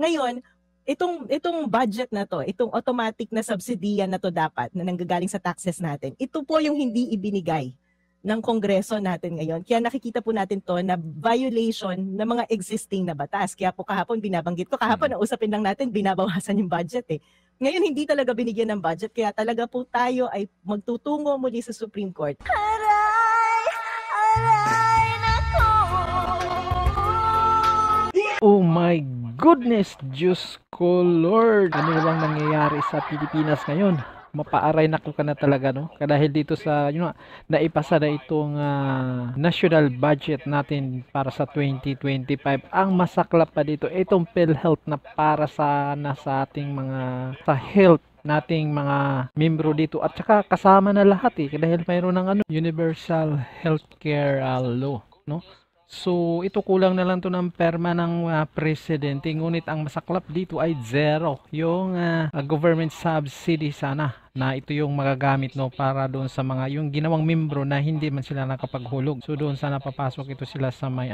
Ngayon, itong budget na to, itong automatic na subsidiyan na to dapat na nanggagaling sa taxes natin, ito po yung hindi ibinigay ng Kongreso natin ngayon. Kaya nakikita po natin to na violation ng mga existing na batas. Kaya po kahapon binabanggit ko, kahapon ang usapin lang natin, binabawasan yung budget eh. Ngayon hindi talaga binigyan ng budget, kaya talaga po tayo ay magtutungo muli sa Supreme Court. Oh my goodness, Diyos ko Lord! Ano bang nangyayari sa Pilipinas ngayon? Mapaaray na ko ka na talaga, no? Dahil dito sa, naipasa na itong national budget natin para sa 2025. Ang masaklap pa dito, itong PhilHealth na para sa ating mga, sa health nating mga membro dito. At saka kasama na lahat dahil mayroon ng Universal Healthcare Law, no? So, ito kulang na lang to ng perma ng presidente. Ngunit ang masaklap dito ay zero. Yung government subsidy sana na ito yung magagamit para doon sa mga yung ginawang membro na hindi man sila nakapaghulog. So, doon sana papasok ito sila sa may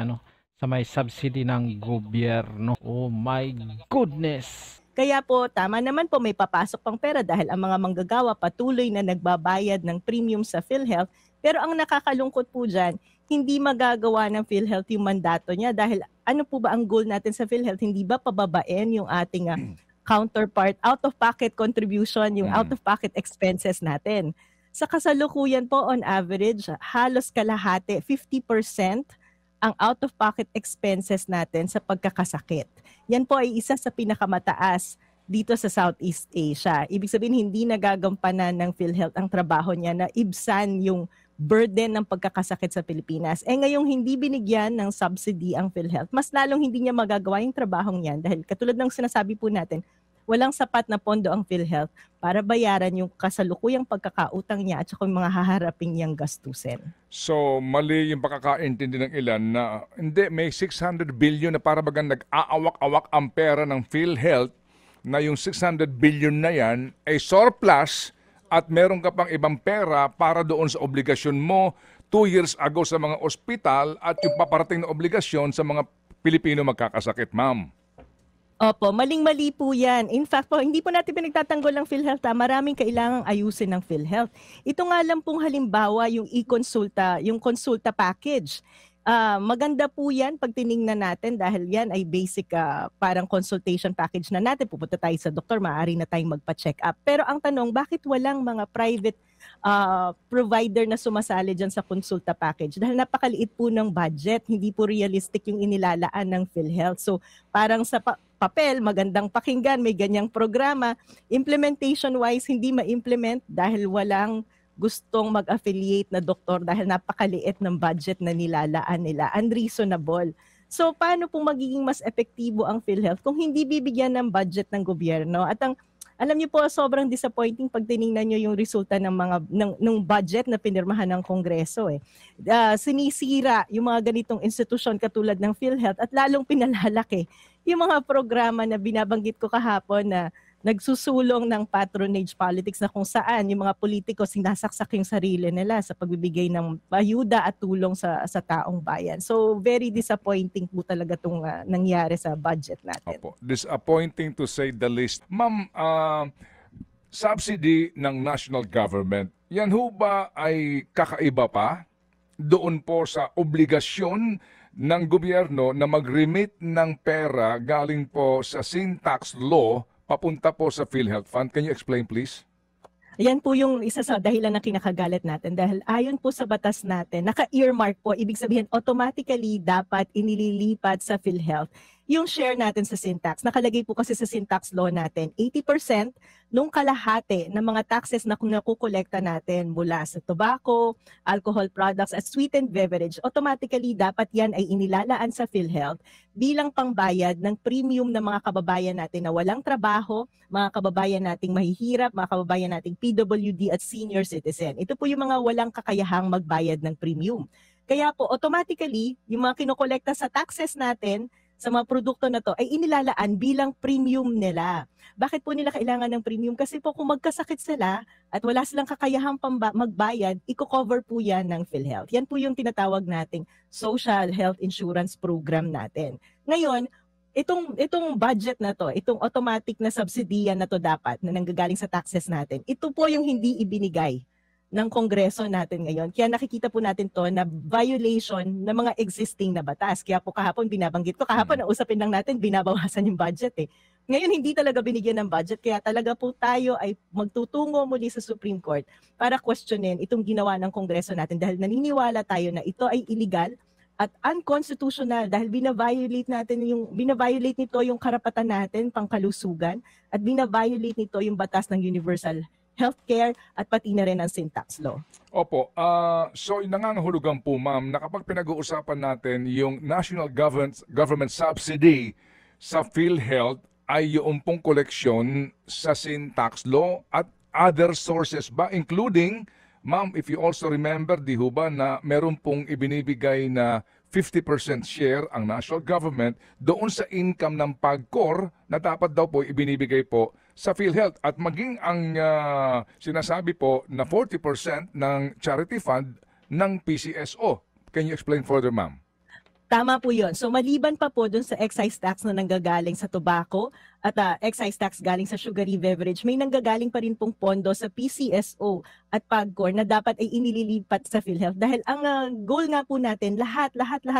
sa may subsidy ng gobyerno. Oh my goodness! Kaya po, tama naman po may papasok pang pera dahil ang mga manggagawa patuloy na nagbabayad ng premium sa PhilHealth. Pero ang nakakalungkot po dyan, hindi magagawa ng PhilHealth yung mandato niya dahil ano po ba ang goal natin sa PhilHealth? Hindi ba pababain yung ating counterpart out-of-pocket contribution, yung out-of-pocket expenses natin? Sa kasalukuyan po on average, halos kalahati, 50% ang out-of-pocket expenses natin sa pagkakasakit. Yan po ay isa sa pinakamataas dito sa Southeast Asia. Ibig sabihin, hindi nagagampanan ng PhilHealth ang trabaho niya na ibsan yung burden ng pagkakasakit sa Pilipinas. Ngayong hindi binigyan ng subsidy ang PhilHealth, mas lalong hindi niya magagawa yung trabahong yan dahil katulad ng sinasabi po natin, walang sapat na pondo ang PhilHealth para bayaran yung kasalukuyang pagkakautang niya at saka yung mga haharapin niyang gastusin. So, mali yung pagkakaintindi ng ilan na hindi, may 600 billion na para bagang nag-aawak-awak ang pera ng PhilHealth na yung 600 billion na yan ay surplus at meron ka pang ibang pera para doon sa obligasyon mo 2 years ago sa mga ospital at yung paparating na obligasyon sa mga Pilipino magkakasakit, ma'am. Opo, maling-mali po yan. In fact po, hindi po natin pinagtatanggol ang PhilHealth. Maraming kailangang ayusin ng PhilHealth. Ito nga lang pong halimbawa yung e-consulta, yung consulta package. Maganda po yan pag tiningnan natin dahil yan ay basic parang consultation package na natin. Pupunta tayo sa doktor, maaari na tayong magpa-check up. Pero ang tanong, bakit walang mga private provider na sumasali dyan sa consulta package? Dahil napakaliit po ng budget, hindi po realistic yung inilalaan ng PhilHealth. So parang sa papel, magandang pakinggan, may ganyang programa. Implementation-wise, hindi ma-implement dahil walang gustong mag-affiliate na doktor dahil napakaliit ng budget na nilalaan nila. Unreasonable. So, paano pong magiging mas epektibo ang PhilHealth kung hindi bibigyan ng budget ng gobyerno? At alam niyo po, sobrang disappointing pag tiningnan niyo yung resulta ng budget na pinirmahan ng Kongreso. Sinisira yung mga ganitong institusyon katulad ng PhilHealth at lalong pinalalaki yung mga programa na binabanggit ko kahapon na nagsusulong ng patronage politics na kung saan yung mga politiko sinasaksak yung sarili nila sa pagbibigay ng ayuda at tulong sa taong bayan. So very disappointing po talaga itong nangyari sa budget natin. Opo. Disappointing to say the least. Ma'am, subsidy ng national government, yan ho ba ay kakaiba pa doon po sa obligasyon ng gobyerno na mag-remit ng pera galing po sa sin tax law papunta po sa PhilHealth Fund? Can you explain please? Yan po yung isa sa dahilan na kinakagalit natin dahil ayon po sa batas natin, naka-earmark po, ibig sabihin automatically dapat inililipat sa PhilHealth yung share natin sa sin tax. Nakalagay po kasi sa sin tax law natin, 80% nung kalahati ng mga taxes na nakukolekta natin mula sa tobacco, alcohol products at sweetened beverage, automatically dapat yan ay inilalaan sa PhilHealth bilang pangbayad ng premium ng mga kababayan natin na walang trabaho, mga kababayan nating mahihirap, mga kababayan nating PWD at senior citizen. Ito po yung mga walang kakayahang magbayad ng premium. Kaya po automatically, yung mga kinokolekta sa taxes natin, sa mga produkto na to ay inilalaan bilang premium nila. Bakit po nila kailangan ng premium? Kasi po kung magkasakit sila at wala silang kakayahang magbayad, i-cover po yan ng PhilHealth. Yan po yung tinatawag nating Social Health Insurance Program natin. Ngayon, itong budget na to, itong automatic na subsidiya na to dapat na nanggagaling sa taxes natin, ito po yung hindi ibinigay ng Kongreso natin ngayon. Kaya nakikita po natin to na violation ng mga existing na batas. Kaya po kahapon binabanggit ko, kahapon ang usapin lang natin, binabawasan yung budget eh. Ngayon hindi talaga binigyan ng budget, kaya talaga po tayo ay magtutungo muli sa Supreme Court para questionin itong ginawa ng Kongreso natin dahil naniniwala tayo na ito ay illegal at unconstitutional dahil binaviolate nito yung karapatan natin pangkalusugan at binaviolate nito yung batas ng universal healthcare at pati na rin ang sin tax law. Opo. So nangangahulugan po, ma'am, na kapag pinag-uusapan natin yung national government subsidy sa PhilHealth ay yung pong koleksyon sa sin tax law at other sources ba, including, ma'am, if you also remember, di ho ba na meron pong ibinibigay na 50% share ang national government doon sa income ng PAGCOR na dapat daw po ibinibigay po sa PhilHealth at maging ang sinasabi po na 40% ng charity fund ng PCSO. Can you explain further, ma'am? Tama po yun. So maliban pa po dun sa excise tax na nanggagaling sa tobacco at excise tax galing sa sugary beverage, may nanggagaling pa rin pong pondo sa PCSO at PAGCOR na dapat ay inililipat sa PhilHealth. Dahil ang goal nga po natin, lahat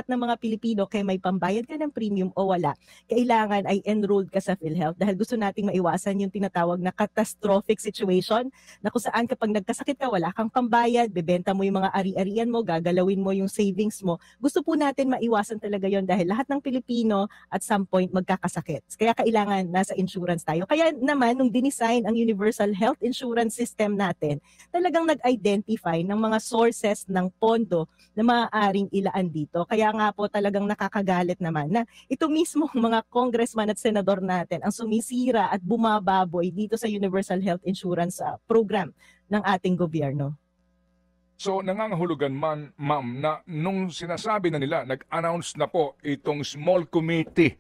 ng mga Pilipino, kaya may pambayad ka ng premium o wala, kailangan ay enrolled ka sa PhilHealth dahil gusto nating maiwasan yung tinatawag na catastrophic situation na kung saan kapag nagkasakit ka, wala kang pambayad, bebenta mo yung mga ari-arian mo, gagalawin mo yung savings mo. Gusto po natin maiwasan talaga yon dahil lahat ng Pilipino at some point magkakasakit. Kaya kailangan nasa insurance tayo. Kaya naman, nung dinesign ang Universal Health Insurance System natin, talagang nag-identify ng mga sources ng pondo na maaaring ilaan dito. Kaya nga po talagang nakakagalit naman na ito mismo mga congressman at senador natin ang sumisira at bumababoy dito sa Universal Health Insurance program ng ating gobyerno. So nangangahulugan man, ma'am, na nung sinasabi na nila, nag-announce na po itong small committee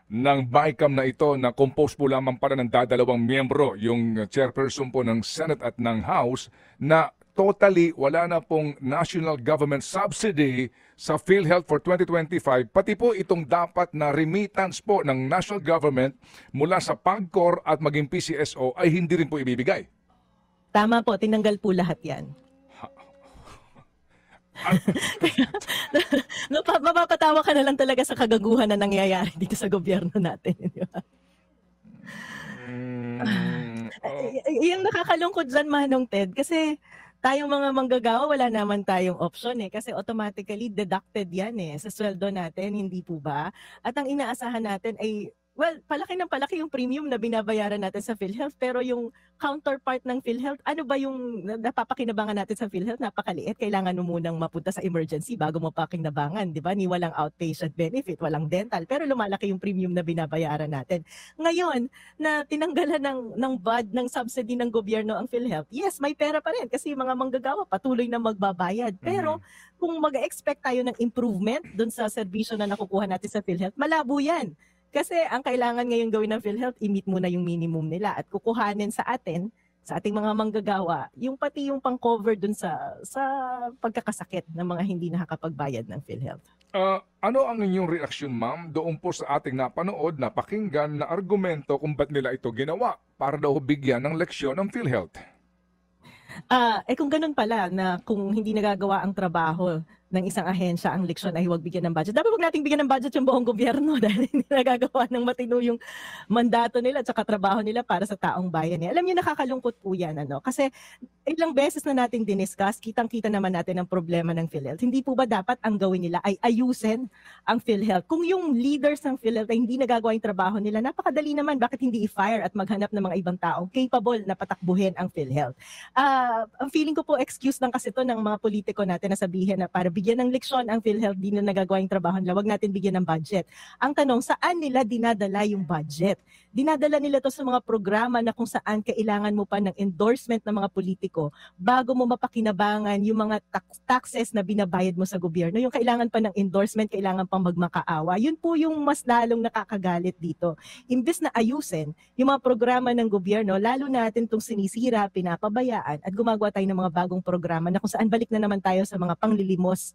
ng BICAM na ito na composed po lamang para ng dadalawang miyembro, yung chairperson po ng Senate at ng House, na totally wala na pong national government subsidy sa PhilHealth for 2025, pati po itong dapat na remittance po ng national government mula sa PAGCOR at maging PCSO ay hindi rin po ibibigay. Tama po, tinanggal po lahat yan. Mapapatawa ka na lang talaga sa kagaguhan na nangyayari dito sa gobyerno natin. Di ba? Yung nakakalungkot dyan, Manong Ted, kasi tayong mga manggagawa, wala naman tayong option eh. Kasi automatically deducted yan eh sa sweldo natin, hindi po ba? At ang inaasahan natin ay, well, palaki ng palaki yung premium na binabayaran natin sa PhilHealth, pero yung counterpart ng PhilHealth, ano ba yung napapakinabangan natin sa PhilHealth? Napakaliit. Kailangan mo munang mapunta sa emergency bago mo pakinabangan, di ba? Ni walang outpatient benefit, walang dental, pero lumalaki yung premium na binabayaran natin. Ngayon, na tinanggalan ng subsidy ng gobyerno ang PhilHealth, yes, may pera pa rin kasi yung mga manggagawa patuloy na magbabayad. Pero kung mag-expect tayo ng improvement dun sa serbisyo na nakukuha natin sa PhilHealth, malabo yan. Kasi ang kailangan ngayon gawin ng PhilHealth, i-meet muna yung minimum nila at kukuhanin sa atin, sa ating mga manggagawa, yung pati yung pang-cover dun sa pagkakasakit ng mga hindi nakakapagbayad ng PhilHealth. Ano ang inyong reaksyon, ma'am, doon po sa ating napanood, napakinggan na argumento kung ba't nila ito ginawa para daw bigyan ng leksyon ng PhilHealth? Kung ganun pala na kung hindi nagagawa ang trabaho ng isang ahensya ang leksyon ay huwag bigyan ng budget. Dapat huwag nating bigyan ng budget yung buong gobyerno dahil hindi nagagawa ng matino yung mandato nila at saka trabaho nila para sa taong bayan. Alam niyo, nakakalungkot po yan. Kasi ilang beses na nating diniscuss, kitang-kita naman natin ang problema ng PhilHealth. Hindi po ba dapat ang gawin nila ay ayusin ang PhilHealth? Kung yung leaders ng PhilHealth ay hindi nagagawa yung trabaho nila, napakadali naman bakit hindi i-fire at maghanap ng mga ibang tao capable na patakbuhin ang PhilHealth. Ang feeling ko po, excuse lang kasi to ng mga politiko natin na sabihin na para bigyan ng leksyon ang PhilHealth, di na nagagawa yung trabaho nila, wag natin bigyan ng budget. Ang tanong, saan nila dinadala yung budget? Dinadala nila to sa mga programa na kung saan kailangan mo pa ng endorsement ng mga politiko bago mo mapakinabangan yung mga taxes na binabayad mo sa gobyerno. Yung kailangan pa ng endorsement, kailangan pang magmakaawa. Yun po yung mas lalong nakakagalit dito. Imbes na ayusin yung mga programa ng gobyerno, lalo natin itong sinisira, pinapabayaan at gumagawa tayo ng mga bagong programa na kung saan balik na naman tayo sa mga panglilimos